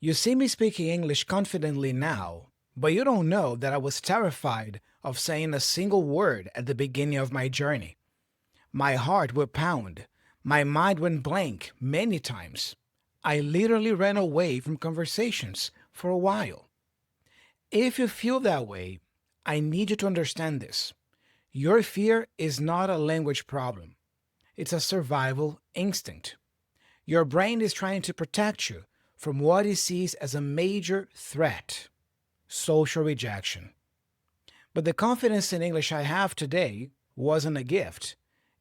You see me speaking English confidently now, but you don't know that I was terrified of saying a single word at the beginning of my journey. My heart would pound. My mind went blank many times. I literally ran away from conversations for a while. If you feel that way, I need you to understand this. Your fear is not a language problem, it's a survival instinct. Your brain is trying to protect you from what it sees as a major threat: social rejection. But the confidence in English I have today wasn't a gift,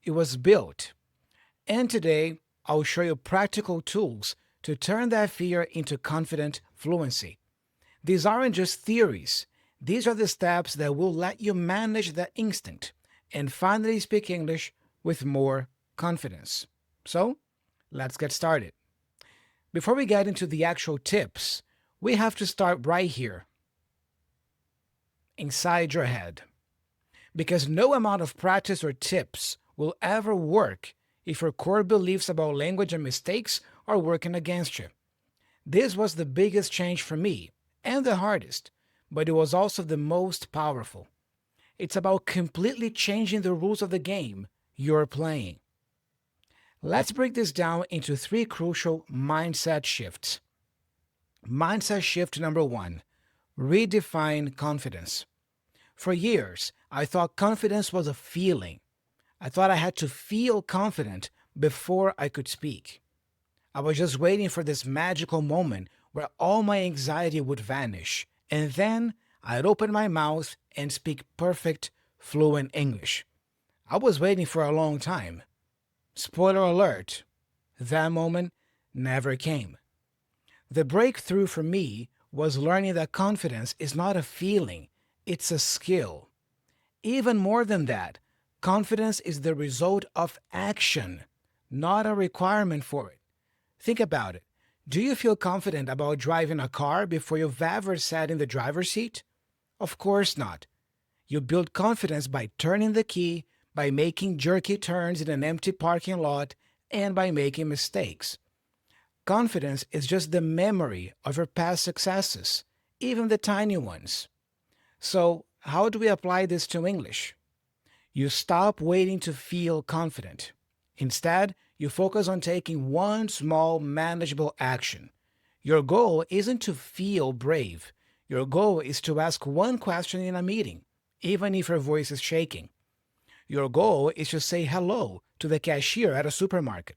it was built. And today, I'll show you practical tools to turn that fear into confident fluency. These aren't just theories, these are the steps that will let you manage that instinct and finally speak English with more confidence. So, let's get started. Before we get into the actual tips, we have to start right here, inside your head. Because no amount of practice or tips will ever work if your core beliefs about language and mistakes are working against you. This was the biggest change for me, and the hardest, but it was also the most powerful. It's about completely changing the rules of the game you're playing. Let's break this down into three crucial mindset shifts. Mindset shift number one: redefine confidence. For years, I thought confidence was a feeling. I thought I had to feel confident before I could speak. I was just waiting for this magical moment where all my anxiety would vanish, and then I'd open my mouth and speak perfect, fluent English. I was waiting for a long time. Spoiler alert, that moment never came. The breakthrough for me was learning that confidence is not a feeling, it's a skill. Even more than that, confidence is the result of action, not a requirement for it. Think about it. Do you feel confident about driving a car before you've ever sat in the driver's seat? Of course not. You build confidence by turning the key, by making jerky turns in an empty parking lot, and by making mistakes. Confidence is just the memory of your past successes, even the tiny ones. So, how do we apply this to English? You stop waiting to feel confident. Instead, you focus on taking one small, manageable action. Your goal isn't to feel brave. Your goal is to ask one question in a meeting, even if your voice is shaking. Your goal is to say hello to the cashier at a supermarket.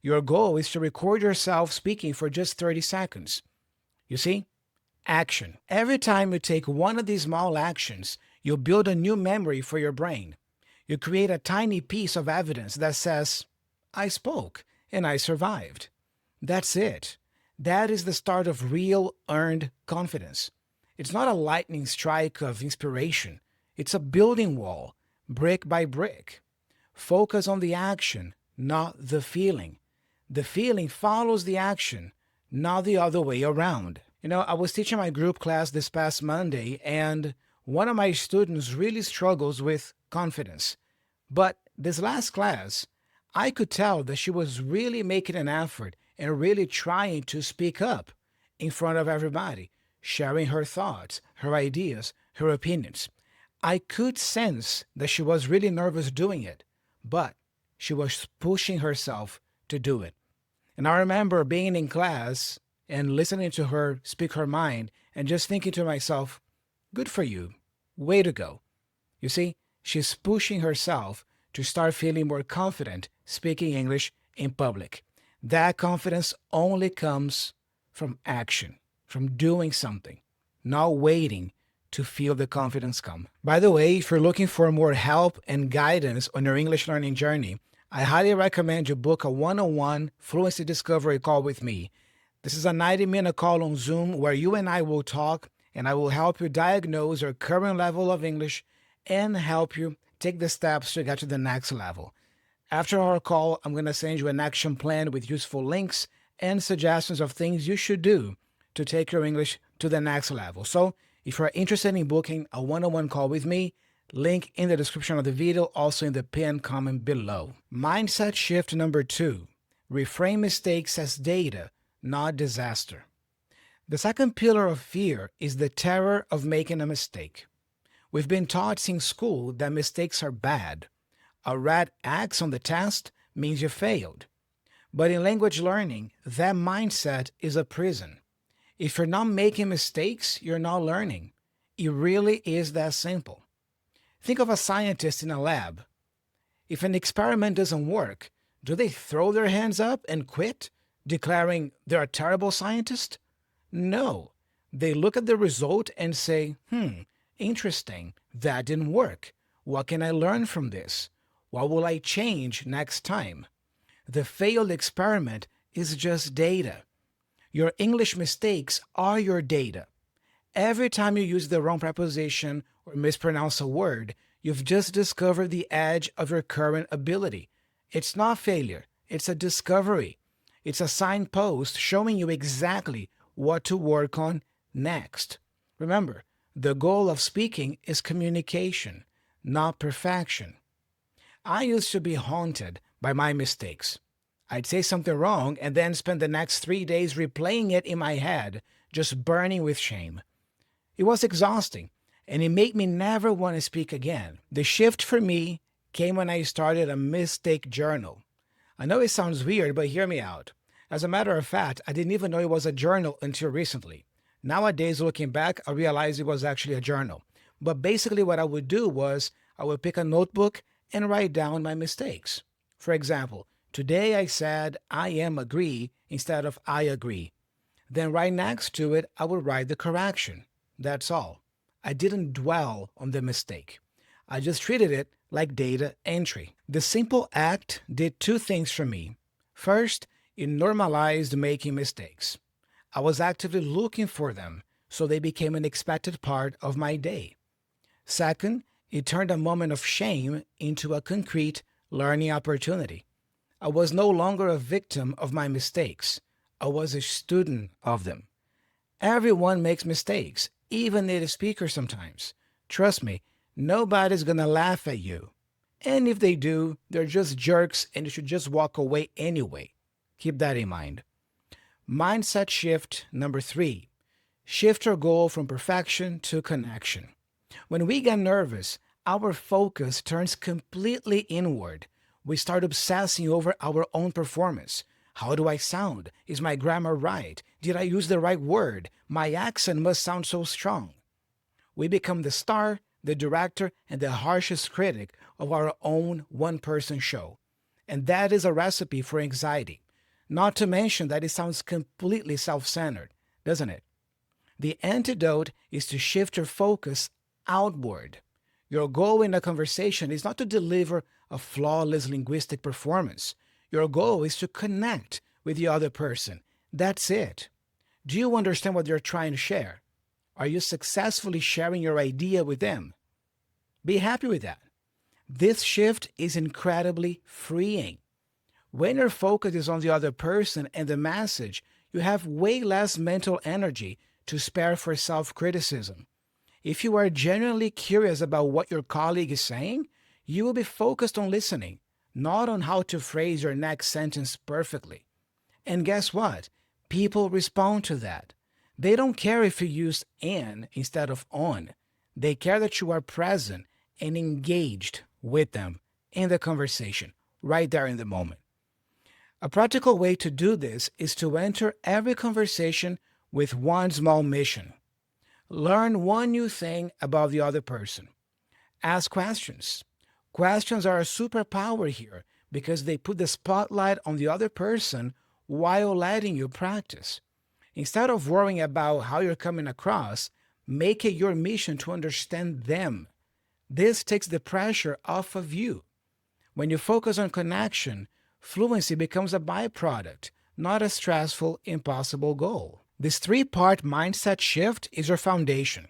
Your goal is to record yourself speaking for just 30 seconds. You see? Action. Every time you take one of these small actions, you build a new memory for your brain. You create a tiny piece of evidence that says, I spoke and I survived. That's it. That is the start of real earned confidence. It's not a lightning strike of inspiration. It's a building wall, brick by brick. Focus on the action, not the feeling. The feeling follows the action, not the other way around. I was teaching my group class this past Monday, and one of my students really struggles with confidence. But this last class, I could tell that she was really making an effort and really trying to speak up in front of everybody, sharing her thoughts, her ideas, her opinions. I could sense that she was really nervous doing it, but she was pushing herself to do it. And I remember being in class and listening to her speak her mind and just thinking to myself, good for you, way to go. You see, she's pushing herself to start feeling more confident speaking English in public. That confidence only comes from action, from doing something, not waiting to feel the confidence come. By the way, if you're looking for more help and guidance on your English learning journey, I highly recommend you book a one-on-one fluency discovery call with me. This is a 90-minute call on Zoom where you and I will talk, and I will help you diagnose your current level of English and help you take the steps to get to the next level. After our call, I'm going to send you an action plan with useful links and suggestions of things you should do to take your English to the next level. So, if you're interested in booking a one-on-one call with me, link in the description of the video, also in the pinned comment below. Mindset shift number two: reframe mistakes as data, not disaster. The second pillar of fear is the terror of making a mistake. We've been taught since school that mistakes are bad. A red X on the test means you failed. But in language learning, that mindset is a prison. If you're not making mistakes, you're not learning. It really is that simple. Think of a scientist in a lab. If an experiment doesn't work, do they throw their hands up and quit, declaring they're a terrible scientist? No. They look at the result and say, interesting, that didn't work. What can I learn from this? What will I change next time? The failed experiment is just data. Your English mistakes are your data. Every time you use the wrong preposition or mispronounce a word, you've just discovered the edge of your current ability. It's not failure, it's a discovery. It's a signpost showing you exactly what to work on next. Remember, the goal of speaking is communication, not perfection. I used to be haunted by my mistakes. I'd say something wrong and then spend the next 3 days replaying it in my head, just burning with shame. It was exhausting, and it made me never want to speak again. The shift for me came when I started a mistake journal. I know it sounds weird, but hear me out. As a matter of fact, I didn't even know it was a journal until recently. Nowadays, looking back, I realized it was actually a journal. But basically what I would do was I would pick a notebook and write down my mistakes. For example, today I said I am agree instead of I agree. Then right next to it, I would write the correction. That's all. I didn't dwell on the mistake. I just treated it like data entry. The simple act did two things for me. First, it normalized making mistakes. I was actively looking for them, so they became an expected part of my day. Second, it turned a moment of shame into a concrete learning opportunity. I was no longer a victim of my mistakes. I was a student of them. Everyone makes mistakes, even native speakers sometimes. Trust me, nobody's gonna laugh at you. And if they do, they're just jerks and you should just walk away anyway. Keep that in mind. Mindset shift number 3. Shift your goal from perfection to connection. When we get nervous, our focus turns completely inward. We start obsessing over our own performance. How do I sound? Is my grammar right? Did I use the right word? My accent must sound so strong. We become the star, the director, and the harshest critic of our own one-person show. And that is a recipe for anxiety. Not to mention that it sounds completely self-centered, doesn't it? The antidote is to shift your focus outward. Your goal in a conversation is not to deliver a flawless linguistic performance. Your goal is to connect with the other person. That's it. Do you understand what you're trying to share? Are you successfully sharing your idea with them? Be happy with that. This shift is incredibly freeing. When your focus is on the other person and the message, you have way less mental energy to spare for self-criticism. If you are genuinely curious about what your colleague is saying, you will be focused on listening, not on how to phrase your next sentence perfectly. And guess what? People respond to that. They don't care if you use "an" instead of "on." They care that you are present and engaged with them in the conversation, right there in the moment. A practical way to do this is to enter every conversation with one small mission. Learn one new thing about the other person. Ask questions. Questions are a superpower here because they put the spotlight on the other person while letting you practice. Instead of worrying about how you're coming across, make it your mission to understand them. This takes the pressure off of you. When you focus on connection, fluency becomes a byproduct, not a stressful, impossible goal. This 3-part mindset shift is your foundation.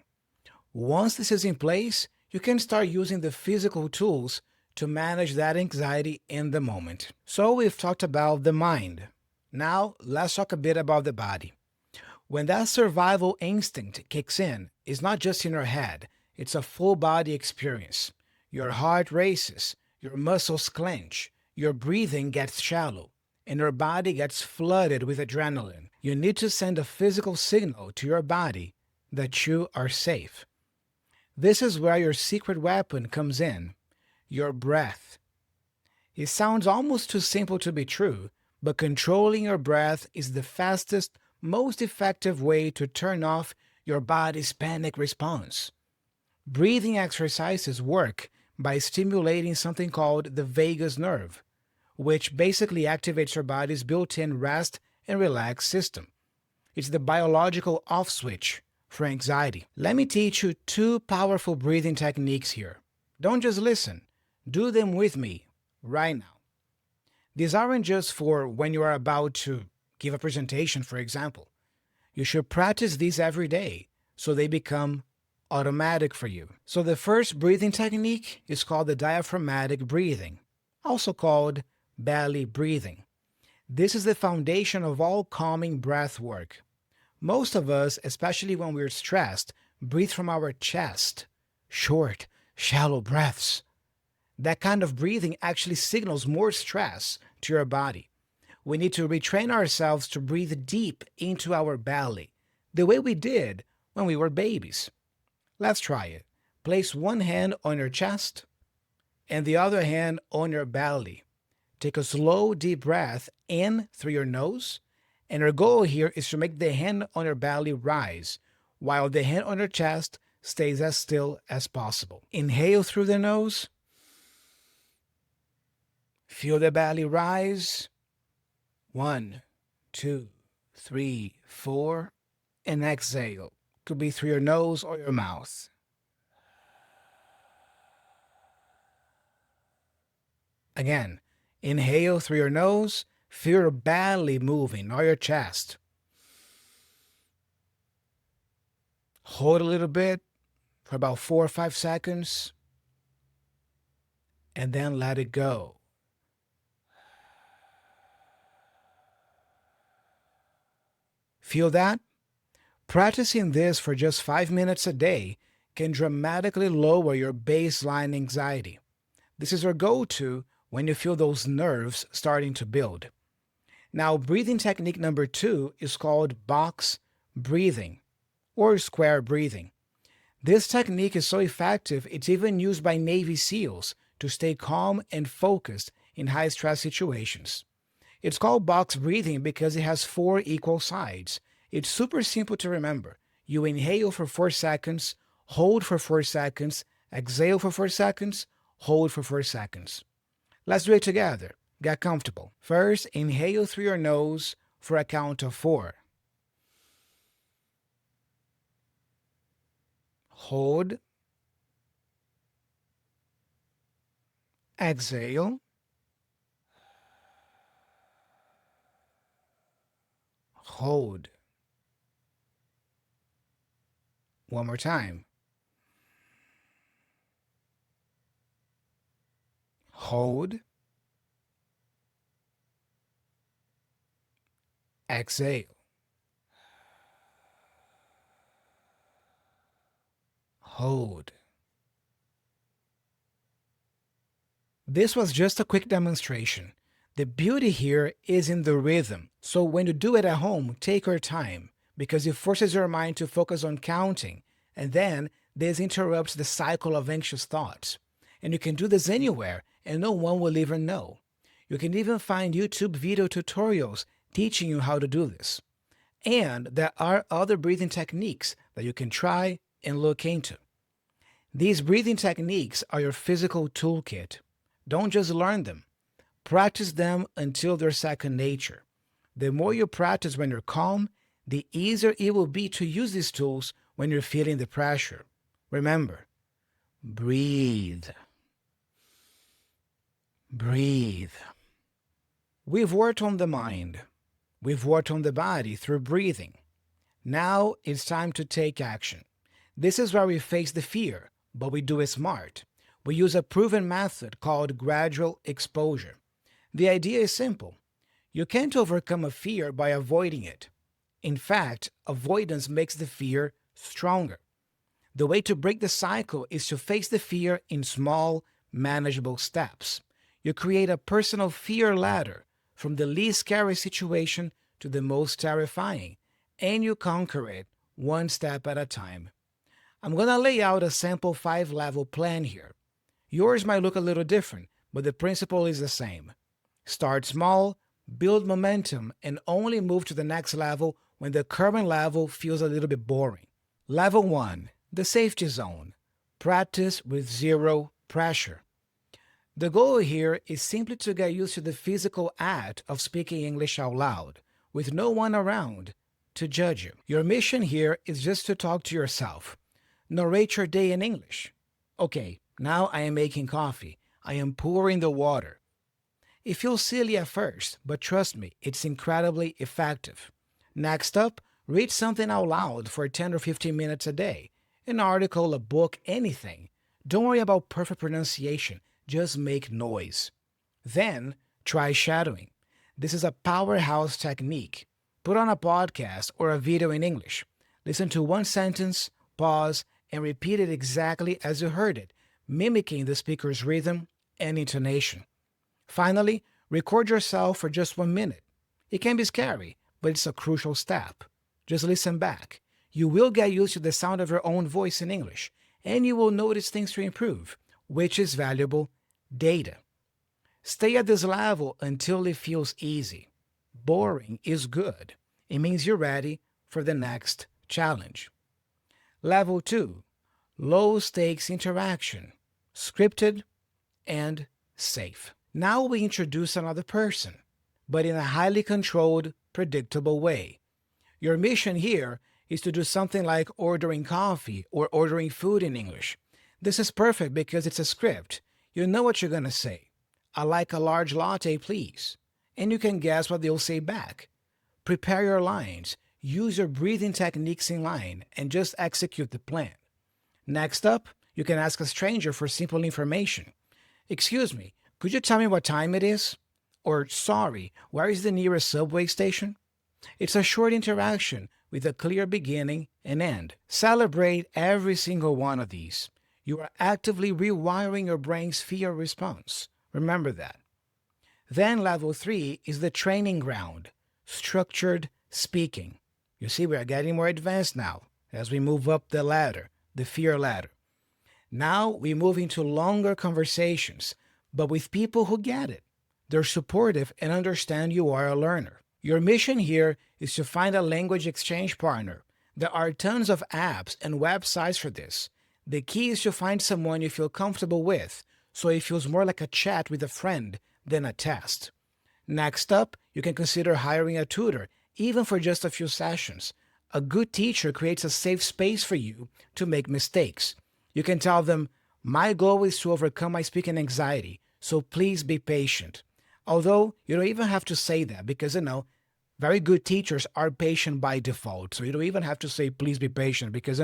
Once this is in place, you can start using the physical tools to manage that anxiety in the moment. So we've talked about the mind. Now let's talk a bit about the body. When that survival instinct kicks in, it's not just in your head, it's a full body experience. Your heart races, your muscles clench, your breathing gets shallow, and your body gets flooded with adrenaline. You need to send a physical signal to your body that you are safe. This is where your secret weapon comes in, your breath. It sounds almost too simple to be true, but controlling your breath is the fastest, most effective way to turn off your body's panic response. Breathing exercises work by stimulating something called the vagus nerve, which basically activates your body's built-in rest and relax system. It's the biological off switch for anxiety. Let me teach you two powerful breathing techniques here. Don't just listen, do them with me right now. These aren't just for when you are about to give a presentation, for example. You should practice these every day so they become automatic for you. So the first breathing technique is called the diaphragmatic breathing, also called belly breathing. This is the foundation of all calming breath work. Most of us, especially when we're stressed, breathe from our chest, short, shallow breaths. That kind of breathing actually signals more stress to your body. We need to retrain ourselves to breathe deep into our belly, the way we did when we were babies. Let's try it. Place one hand on your chest and the other hand on your belly. Take a slow, deep breath in through your nose, and our goal here is to make the hand on your belly rise, while the hand on your chest stays as still as possible. Inhale through the nose. Feel the belly rise. 1, 2, 3, 4. And exhale. Could be through your nose or your mouth. Again, inhale through your nose. Feel your belly moving or your chest. Hold a little bit for about 4 or 5 seconds. And then let it go. Feel that? Practicing this for just 5 minutes a day can dramatically lower your baseline anxiety. This is your go-to when you feel those nerves starting to build. Now, breathing technique number 2 is called box breathing or square breathing. This technique is so effective, it's even used by Navy SEALs to stay calm and focused in high-stress situations. It's called box breathing because it has 4 equal sides. It's super simple to remember. You inhale for 4 seconds, hold for 4 seconds, exhale for 4 seconds, hold for 4 seconds. Let's do it together. Get comfortable. First, inhale through your nose for a count of 4. Hold. Exhale. Hold. One more time. Hold. Exhale. Hold. This was just a quick demonstration. The beauty here is in the rhythm. So when you do it at home, take your time because it forces your mind to focus on counting, and then this interrupts the cycle of anxious thoughts. And you can do this anywhere, and no one will even know. You can even find YouTube video tutorials teaching you how to do this. And there are other breathing techniques that you can try and look into. These breathing techniques are your physical toolkit. Don't just learn them. Practice them until they're second nature. The more you practice when you're calm, the easier it will be to use these tools when you're feeling the pressure. Remember, breathe. Breathe. We've worked on the mind. We've worked on the body through breathing. Now it's time to take action. This is where we face the fear, but we do it smart. We use a proven method called gradual exposure. The idea is simple. You can't overcome a fear by avoiding it. In fact, avoidance makes the fear stronger. The way to break the cycle is to face the fear in small, manageable steps. You create a personal fear ladder from the least scary situation to the most terrifying, and you conquer it one step at a time. I'm going to lay out a sample 5-level plan here. Yours might look a little different, but the principle is the same. Start small, build momentum, and only move to the next level when the current level feels a little bit boring. Level 1, the safety zone. Practice with zero pressure. The goal here is simply to get used to the physical act of speaking English out loud, with no one around to judge you. Your mission here is just to talk to yourself. Narrate your day in English. Okay, now I am making coffee. I am pouring the water. It feels silly at first, but trust me, it's incredibly effective. Next up, read something out loud for 10 or 15 minutes a day. An article, a book, anything. Don't worry about perfect pronunciation, just make noise. Then, try shadowing. This is a powerhouse technique. Put on a podcast or a video in English. Listen to one sentence, pause, and repeat it exactly as you heard it, mimicking the speaker's rhythm and intonation. Finally, record yourself for just 1 minute. It can be scary, but it's a crucial step. Just listen back. You will get used to the sound of your own voice in English, and you will notice things to improve, which is valuable data. Stay at this level until it feels easy. Boring is good. It means you're ready for the next challenge. Level 2, low stakes interaction, scripted and safe. Now we introduce another person, but in a highly controlled, predictable way. Your mission here is to do something like ordering coffee or ordering food in English. This is perfect because it's a script. You know what you're going to say. I like a large latte, please. And you can guess what they'll say back. Prepare your lines, use your breathing techniques in line, and just execute the plan. Next up, you can ask a stranger for simple information. Excuse me, could you tell me what time it is? Or, sorry, where is the nearest subway station? It's a short interaction with a clear beginning and end. Celebrate every single one of these. You are actively rewiring your brain's fear response. Remember that. Then level 3 is the training ground, structured speaking. You see, we are getting more advanced now as we move up the ladder, the fear ladder. Now we move into longer conversations, but with people who get it. They're supportive and understand you are a learner. Your mission here is to find a language exchange partner. There are tons of apps and websites for this. The key is to find someone you feel comfortable with, so it feels more like a chat with a friend than a test. Next up, you can consider hiring a tutor, even for just a few sessions. A good teacher creates a safe space for you to make mistakes. You can tell them, my goal is to overcome my speaking anxiety, so please be patient. Although, you don't even have to say that because, very good teachers are patient by default. So you don't even have to say, please be patient because,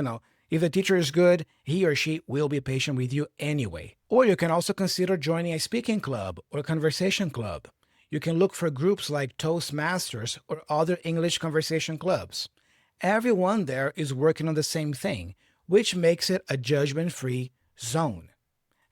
if the teacher is good, he or she will be patient with you anyway. Or you can also consider joining a speaking club or conversation club. You can look for groups like Toastmasters or other English conversation clubs. Everyone there is working on the same thing, which makes it a judgment-free zone.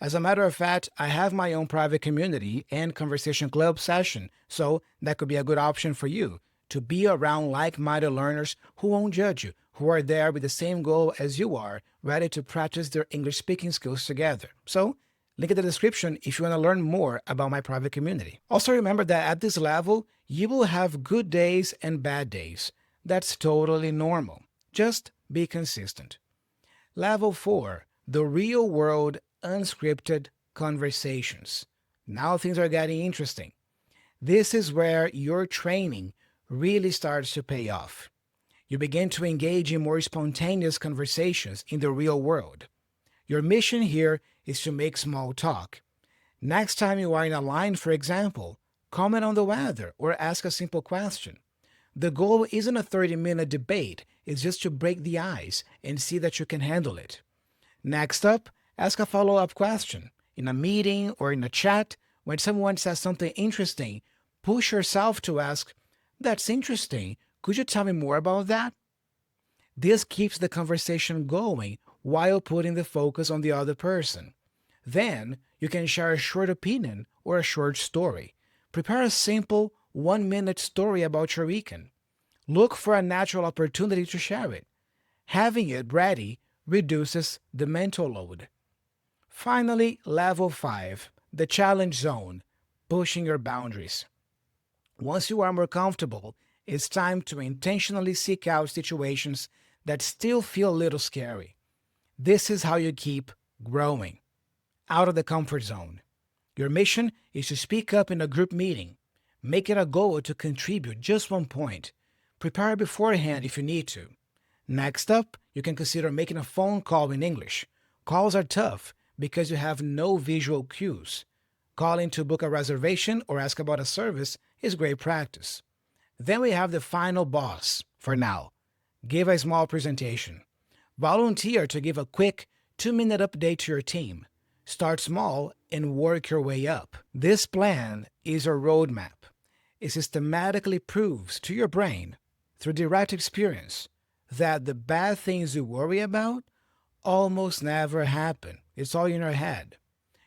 As a matter of fact, I have my own private community and conversation club session, so that could be a good option for you, to be around like-minded learners who won't judge you, who are there with the same goal as you are, ready to practice their English speaking skills together. So, link in the description if you want to learn more about my private community. Also remember that at this level, you will have good days and bad days. That's totally normal. Just be consistent. Level 4, the real-world unscripted conversations. Now things are getting interesting. This is where your training really starts to pay off. You begin to engage in more spontaneous conversations in the real world. Your mission here is to make small talk. Next time you are in a line, for example, comment on the weather or ask a simple question. The goal isn't a 30-minute debate, it's just to break the ice and see that you can handle it. Next up, ask a follow-up question. In a meeting or in a chat, when someone says something interesting, push yourself to ask, that's interesting. Could you tell me more about that? This keeps the conversation going while putting the focus on the other person. Then, you can share a short opinion or a short story. Prepare a simple 1-minute story about your weekend. Look for a natural opportunity to share it. Having it ready reduces the mental load. Finally, level 5, the challenge zone, pushing your boundaries. Once you are more comfortable, it's time to intentionally seek out situations that still feel a little scary. This is how you keep growing out of the comfort zone. Your mission is to speak up in a group meeting. Make it a goal to contribute just 1 point. Prepare beforehand if you need to. Next up, you can consider making a phone call in English. Calls are tough because you have no visual cues. Calling to book a reservation or ask about a service is great practice. Then we have the final boss for now. Give a small presentation. Volunteer to give a quick 2-minute update to your team. Start small and work your way up. This plan is a roadmap. It systematically proves to your brain, through direct experience, that the bad things you worry about almost never happen. It's all in your head.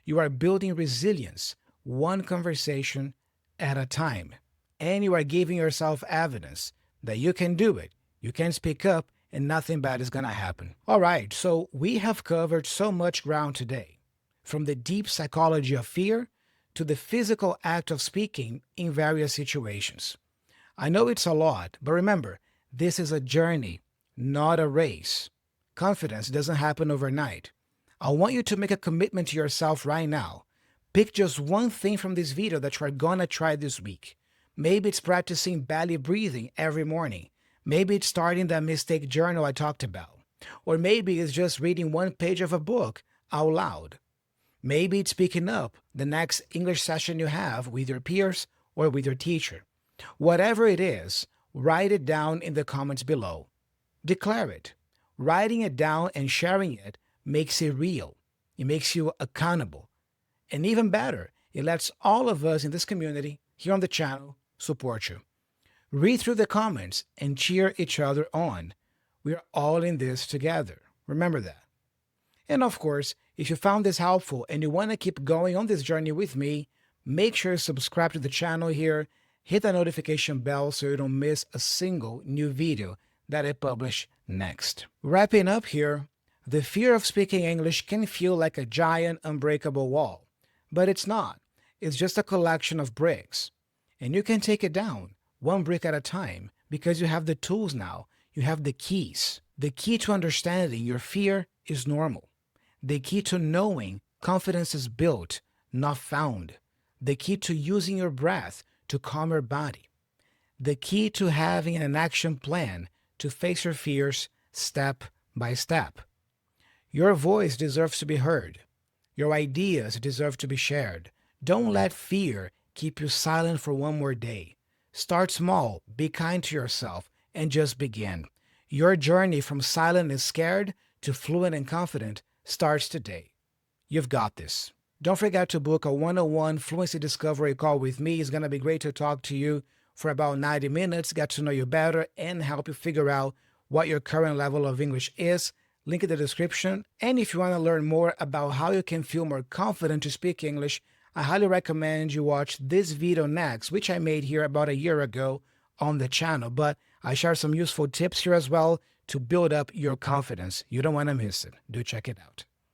You are building resilience, one conversation at a time. And you are giving yourself evidence that you can do it. You can speak up and nothing bad is going to happen. All right, so we have covered so much ground today, from the deep psychology of fear to the physical act of speaking in various situations. I know it's a lot, but remember, this is a journey, not a race. Confidence doesn't happen overnight. I want you to make a commitment to yourself right now. Pick just one thing from this video that you're gonna try this week. Maybe it's practicing belly breathing every morning. Maybe it's starting that mistake journal I talked about. Or maybe it's just reading 1 page of a book out loud. Maybe it's picking up the next English session you have with your peers or with your teacher. Whatever it is, write it down in the comments below. Declare it. Writing it down and sharing it makes it real. It makes you accountable. And even better, it lets all of us in this community here on the channel support you. Read through the comments and cheer each other on. We're all in this together. Remember that. And of course, if you found this helpful and you want to keep going on this journey with me, make sure to subscribe to the channel here, hit the notification bell so you don't miss a single new video that I publish next. Wrapping up here, the fear of speaking English can feel like a giant unbreakable wall, but it's not. It's just a collection of bricks. And you can take it down, 1 brick at a time, because you have the tools now. You have the keys. The key to understanding your fear is normal. The key to knowing confidence is built, not found. The key to using your breath to calm your body. The key to having an action plan to face your fears step by step. Your voice deserves to be heard. Your ideas deserve to be shared. Don't let fear keep you silent for 1 more day. Start small, be kind to yourself, and just begin. Your journey from silent and scared to fluent and confident starts today. You've got this. Don't forget to book a 101 Fluency Discovery call with me. It's going to be great to talk to you for about 90 minutes, get to know you better, and help you figure out what your current level of English is. Link in the description. And if you want to learn more about how you can feel more confident to speak English, I highly recommend you watch this video next, which I made here about a year ago on the channel. But I share some useful tips here as well to build up your confidence. You don't want to miss it. Do check it out.